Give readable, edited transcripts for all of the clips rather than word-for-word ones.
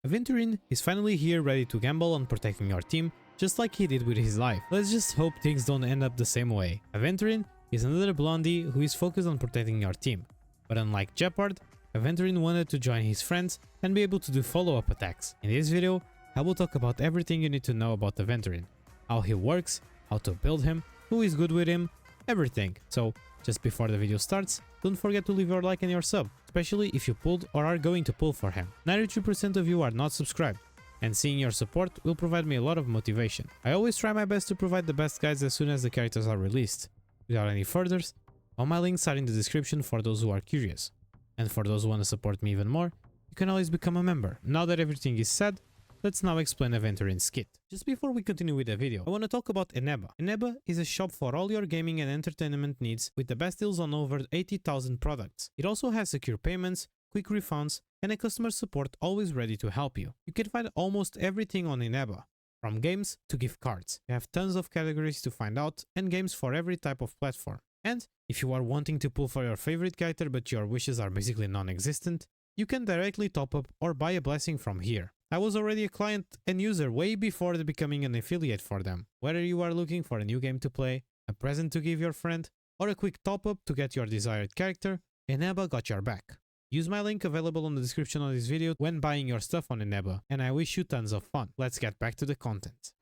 Aventurine is finally here, ready to gamble on protecting your team, just like he did with his life. Let's just hope things don't end up the same way. Aventurine is another blondie who is focused on protecting your team, but unlike Jeopard, Aventurine wanted to join his friends and be able to do follow-up attacks. In this video, I will talk about everything you need to know about Aventurine, how he works, how to build him, who is good with him, everything. So, just before the video starts, don't forget to leave your like and your sub, especially if you pulled or are going to pull for him. 93% of you are not subscribed, and seeing your support will provide me a lot of motivation. I always try my best to provide the best guides as soon as the characters are released. Without any furthers, all my links are in the description for those who are curious. And for those who want to support me even more, you can always become a member. Now that everything is said, let's now explain Aventurine's kit. Just before we continue with the video, I want to talk about ENEBA. ENEBA is a shop for all your gaming and entertainment needs with the best deals on over 80,000 products. It also has secure payments, quick refunds, and a customer support always ready to help you. You can find almost everything on ENEBA, from games to gift cards. You have tons of categories to find out and games for every type of platform. And if you are wanting to pull for your favorite character but your wishes are basically non-existent, you can directly top up or buy a blessing from here. I was already a client and user way before becoming an affiliate for them. Whether you are looking for a new game to play, a present to give your friend, or a quick top up to get your desired character, ENEBA got your back. Use my link available in the description of this video when buying your stuff on ENEBA, and I wish you tons of fun. Let's get back to the content.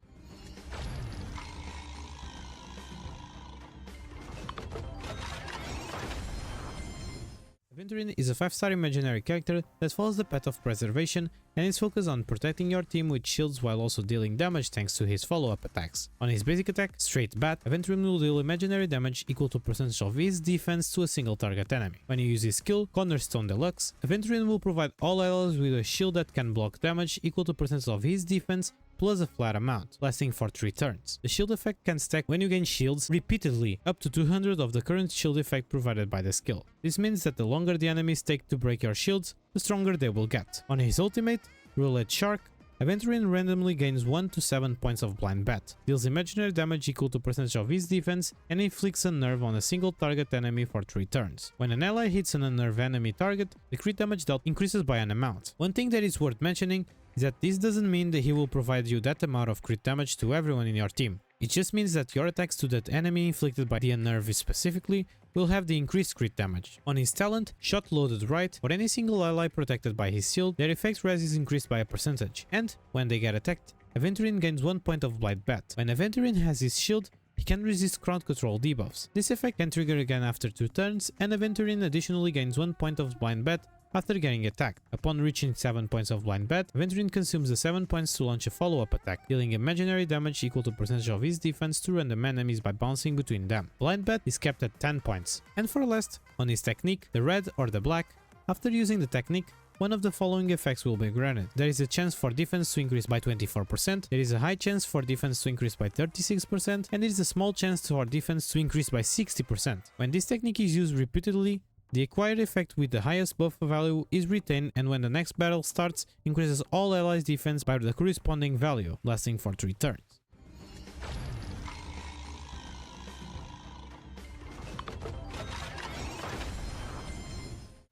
Aventurine is a 5-star imaginary character that follows the path of preservation and is focused on protecting your team with shields while also dealing damage thanks to his follow-up attacks. On his basic attack, Straight Bat, Aventurine will deal imaginary damage equal to percentage of his defense to a single target enemy. When you use his skill, Cornerstone Deluxe, Aventurine will provide all allies with a shield that can block damage equal to percentage of his defense plus a flat amount, lasting for 3 turns. The shield effect can stack when you gain shields repeatedly, up to 200 of the current shield effect provided by the skill. This means that the longer the enemies take to break your shields, the stronger they will get. On his ultimate, Roulette Shark, Aventurine randomly gains 1 to 7 points of Blind Bat, deals imaginary damage equal to percentage of his defense, and inflicts a nerve on a single target enemy for 3 turns. When an ally hits an unnerved enemy target, the crit damage dealt increases by an amount. One thing that is worth mentioning is that this doesn't mean that he will provide you that amount of crit damage to everyone in your team. It just means that your attacks to that enemy inflicted by the unnerved specifically will have the increased crit damage. On his talent, Shot Loaded Right, for any single ally protected by his shield, their effect res is increased by a percentage, and when they get attacked, Aventurine gains 1 point of Blind Bat. When Aventurine has his shield, he can resist crowd control debuffs. This effect can trigger again after 2 turns, and Aventurine additionally gains 1 point of Blind Bat after getting attacked. Upon reaching 7 points of Blind Bat, Aventurine consumes the 7 points to launch a follow-up attack, dealing imaginary damage equal to percentage of his defense to random enemies by bouncing between them. Blind Bat is kept at 10 points. And for last, on his technique, the red or the black, after using the technique, one of the following effects will be granted. There is a chance for defense to increase by 24%, there is a high chance for defense to increase by 36%, and there is a small chance for defense to increase by 60%. When this technique is used repeatedly, the acquired effect with the highest buff value is retained, and when the next battle starts, increases all allies' defense by the corresponding value, lasting for 3 turns.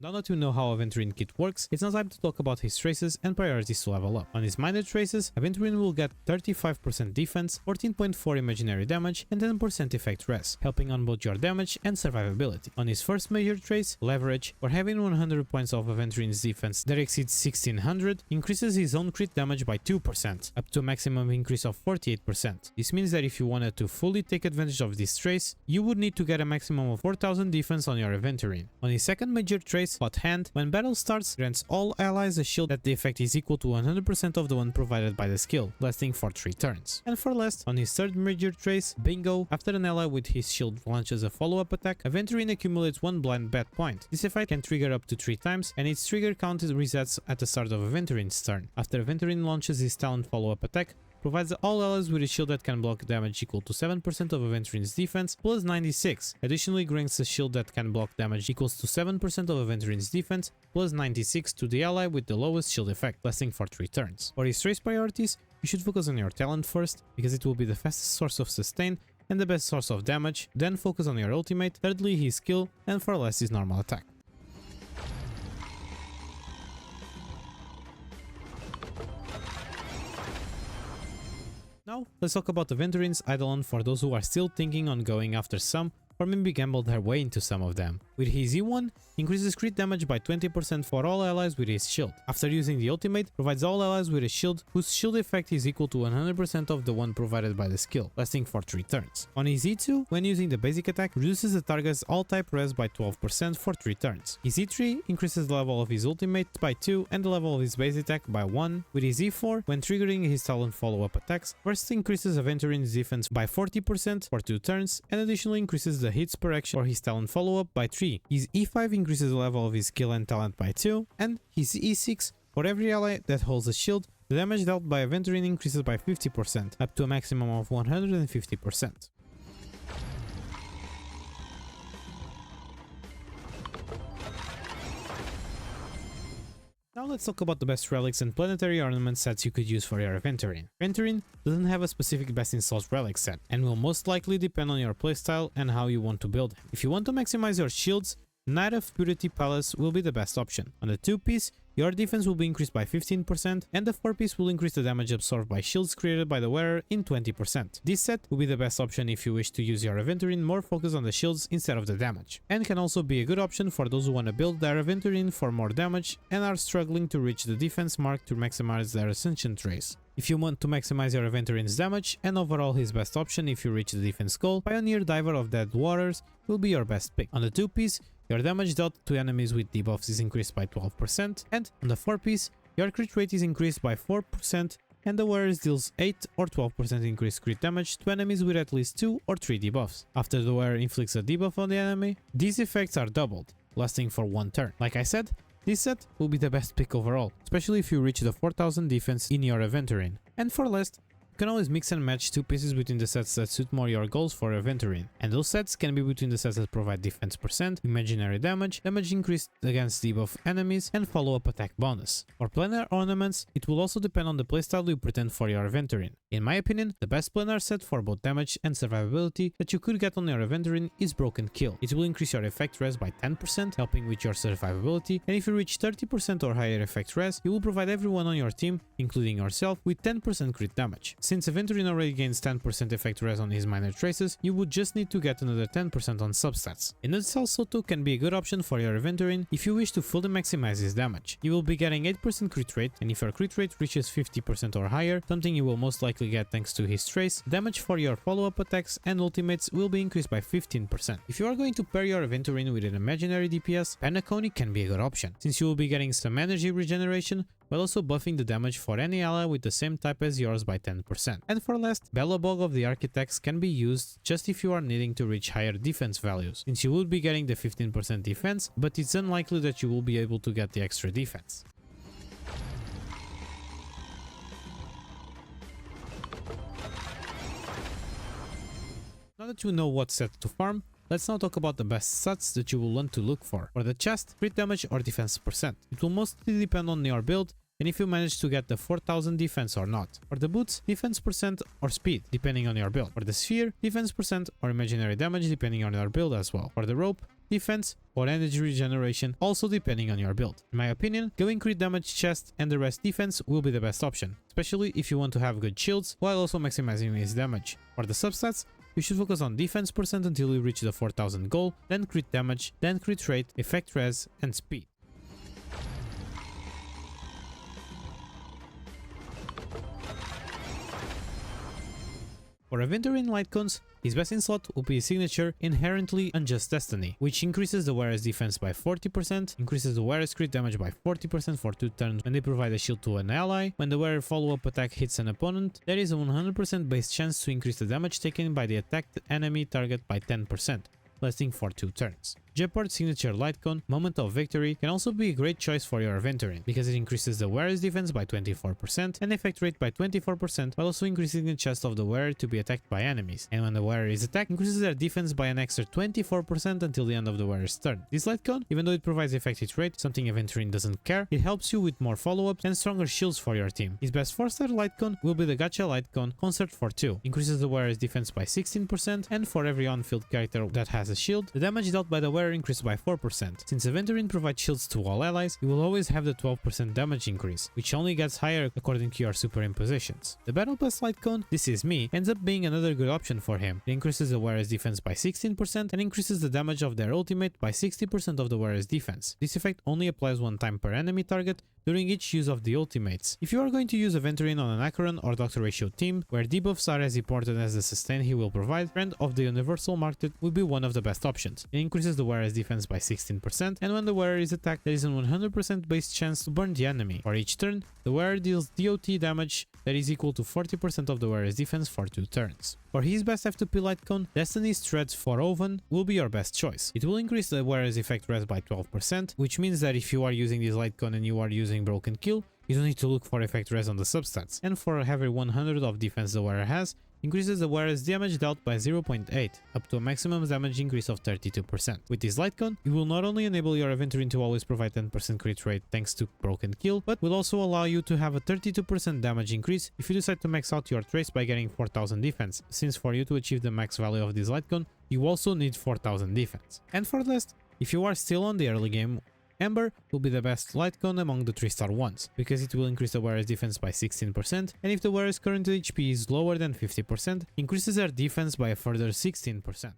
Now that you know how Aventurine kit works, it's now time to talk about his traces and priorities to level up. On his minor traces, Aventurine will get 35% defense, 14.4 imaginary damage, and 10% effect res, helping on both your damage and survivability. On his first major trace, Leverage, for having 100 points of Aventurine's defense that exceeds 1600, increases his own crit damage by 2%, up to a maximum increase of 48%. This means that if you wanted to fully take advantage of this trace, you would need to get a maximum of 4000 defense on your Aventurine. On his second major trace, Hot Hand, when battle starts, grants all allies a shield that the effect is equal to 100% of the one provided by the skill, lasting for 3 turns. And for last, on his third major trace, Bingo, after an ally with his shield launches a follow-up attack, Aventurine accumulates 1 Blind Bat point. This effect can trigger up to 3 times, and its trigger count resets at the start of Aventurine's turn. After Aventurine launches his talent follow-up attack, provides all allies with a shield that can block damage equal to 7% of Aventurine's defense plus 96. Additionally, grants a shield that can block damage equals to 7% of Aventurine's defense plus 96 to the ally with the lowest shield effect, lasting for 3 turns. For his trace priorities, you should focus on your talent first, because it will be the fastest source of sustain and the best source of damage, then focus on your ultimate, thirdly his skill, and for last his normal attack. Now, let's talk about Aventurine's Eidolon for those who are still thinking on going after some, or maybe gamble their way into some of them. With his E1, increases crit damage by 20% for all allies with his shield. After using the ultimate, provides all allies with a shield whose shield effect is equal to 100% of the one provided by the skill, lasting for 3 turns. On his E2, when using the basic attack, reduces the target's all-type res by 12% for 3 turns. His E3 increases the level of his ultimate by 2 and the level of his base attack by 1. With his E4, when triggering his talent follow-up attacks, first increases Aventurine's defense by 40% for 2 turns and additionally increases the hits per action for his talent follow-up by 3. His E5 increases the level of his skill and talent by 2, and his E6, for every ally that holds a shield, the damage dealt by Aventurine increases by 50%, up to a maximum of 150%. Now let's talk about the best relics and planetary ornament sets you could use for your Aventurine. Aventurine doesn't have a specific best in slot relic set, and will most likely depend on your playstyle and how you want to build him. If you want to maximize your shields, Knight of Purity Palace will be the best option. On the 2-piece, your defense will be increased by 15%, and the 4-piece will increase the damage absorbed by shields created by the wearer in 20%. This set will be the best option if you wish to use your Aventurine more focused on the shields instead of the damage, and can also be a good option for those who want to build their Aventurine for more damage and are struggling to reach the defense mark to maximize their Ascension trace. If you want to maximize your Aventurine's damage, and overall his best option if you reach the defense goal, Pioneer Diver of Dead Waters will be your best pick. On the 2-piece, your damage dealt to enemies with debuffs is increased by 12%, and on the 4-piece, your crit rate is increased by 4%, and the wearer deals 8 or 12% increased crit damage to enemies with at least 2 or 3 debuffs. After the wearer inflicts a debuff on the enemy, these effects are doubled, lasting for 1 turn. Like I said, this set will be the best pick overall, especially if you reach the 4000 defense in your Aventurine. And for last, you can always mix and match 2 pieces between the sets that suit more your goals for Aventurine, and those sets can be between the sets that provide defense percent, imaginary damage, damage increased against debuff enemies, and follow-up attack bonus. For planar ornaments, it will also depend on the playstyle you pretend for your Aventurine. In my opinion, the best planar set for both damage and survivability that you could get on your Aventurine is Broken Kill. It will increase your effect res by 10%, helping with your survivability, and if you reach 30% or higher effect res, you will provide everyone on your team, including yourself, with 10% crit damage. Since Aventurine already gains 10% effect res on his minor traces, you would just need to get another 10% on substats. Inutiles Soto can be a good option for your Aventurine if you wish to fully maximize his damage. You will be getting 8% crit rate, and if your crit rate reaches 50% or higher, something you will most likely get thanks to his trace, damage for your follow-up attacks and ultimates will be increased by 15%. If you are going to pair your Aventurine with an imaginary DPS, Penacony can be a good option, since you will be getting some energy regeneration, while also buffing the damage for any ally with the same type as yours by 10%. And for last, Belobog of the Architects can be used just if you are needing to reach higher defense values, since you will be getting the 15% defense, but it's unlikely that you will be able to get the extra defense. Now that you know what set to farm, let's now talk about the best stats that you will want to look for. For the chest, crit damage or defense percent. It will mostly depend on your build and if you manage to get the 4000 defense or not. For the boots, defense percent or speed, depending on your build. For the sphere, defense percent or imaginary damage, depending on your build as well. For the rope, defense or energy regeneration, also depending on your build. In my opinion, going crit damage chest and the rest defense will be the best option, especially if you want to have good shields while also maximizing his damage. For the substats, you should focus on defense percent until you reach the 4000 goal, then crit damage, then crit rate, effect res, and speed. For Aventurine Lightcones, his best in slot will be his signature Inherently Unjust Destiny, which increases the wearer's defense by 40%, increases the wearer's crit damage by 40% for 2 turns when they provide a shield to an ally. When the wearer follow-up attack hits an opponent, there is a 100% base chance to increase the damage taken by the attacked enemy target by 10%, lasting for 2 turns. Jeopard's signature Lightcone, Moment of Victory, can also be a great choice for your Aventurine, because it increases the wearer's defense by 24% and effect rate by 24%, while also increasing the chance of the wearer to be attacked by enemies. And when the wearer is attacked, increases their defense by an extra 24% until the end of the wearer's turn. This Lightcone, even though it provides effect hit rate, something Aventurine doesn't care, it helps you with more follow-ups and stronger shields for your team. His best 4-star Lightcone will be the Gacha Lightcone Concert for 2, increases the wearer's defense by 16%, and for every on-field character that has has a shield, the damage dealt by the wearer increased by 4%. Since Aventurine provides shields to all allies, you will always have the 12% damage increase, which only gets higher according to your superimpositions. The Battle Pass Lightcone, This Is Me, ends up being another good option for him. It increases the wearer's defense by 16% and increases the damage of their ultimate by 60% of the wearer's defense. This effect only applies one time per enemy target during each use of the ultimates. If you are going to use Aventurine on an Acheron or Doctor Ratio team, where debuffs are as important as the sustain he will provide, Friend of the Universal Market will be one of the best options. It increases the wearer's defense by 16%, and when the wearer is attacked, there is a 100% base chance to burn the enemy. For each turn, the wearer deals DOT damage that is equal to 40% of the wearer's defense for 2 turns. For his best F2P Lightcone, Destiny's Threads for Oven will be your best choice. It will increase the wearer's effect res by 12%, which means that if you are using this Lightcone and you are using Broken Kill, you don't need to look for effect res on the substats. And for every 100 of defense the wearer has, increases the wearer's damage dealt by 0.8, up to a maximum damage increase of 32%. With this Lightcone, you will not only enable your Aventurine to always provide 10% crit rate thanks to Broken Kill, but will also allow you to have a 32% damage increase if you decide to max out your trace by getting 4000 defense, since for you to achieve the max value of this Lightcone, you also need 4000 defense. And for last, if you are still on the early game, Ember will be the best Lightcone among the 3-star ones, because it will increase the wearer's defense by 16%, and if the wearer's current HP is lower than 50%, increases their defense by a further 16%.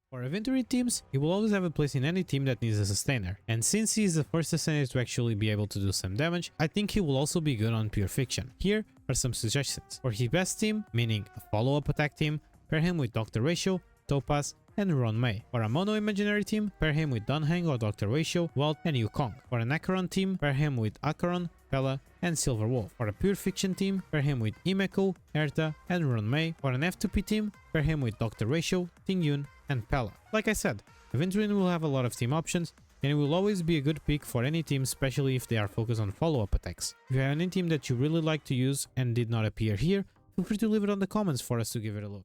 For Aventurine teams, he will always have a place in any team that needs a sustainer, and since he is the first sustainer to actually be able to do some damage, I think he will also be good on pure fiction. Here are some suggestions. For his best team, meaning a follow-up attack team, pair him with Dr. Ratio, Topaz, and Ron May. For a mono imaginary team, pair him with Dunhang or Dr. Ratio, Walt, and Yukong. For an Acheron team, pair him with Acheron, Pella, and Silver Wolf. For a pure fiction team, pair him with Imeko, Erta, and Ron May. For an F2P team, pair him with Dr. Ratio, Ting Yun, and Pella. Like I said, Aventurine will have a lot of team options, and it will always be a good pick for any team, especially if they are focused on follow-up attacks. If you have any team that you really like to use and did not appear here, feel free to leave it on the comments for us to give it a look.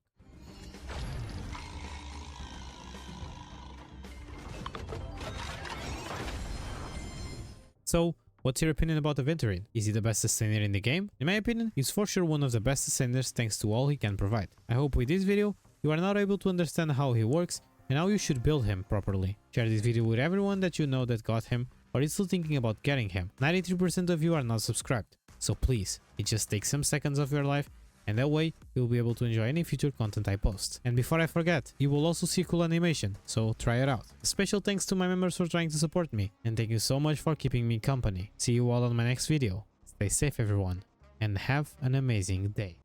So, what's your opinion about Aventurine? Is he the best sustainer in the game? In my opinion, he's for sure one of the best sustainers thanks to all he can provide. I hope with this video, you are now able to understand how he works and how you should build him properly. Share this video with everyone that you know that got him or is still thinking about getting him. 93% of you are not subscribed, so please, it just takes some seconds of your life, and that way you'll be able to enjoy any future content I post. And before I forget, you will also see a cool animation, so try it out. A special thanks to my members for trying to support me, and thank you so much for keeping me company. See you all on my next video. Stay safe everyone, and have an amazing day.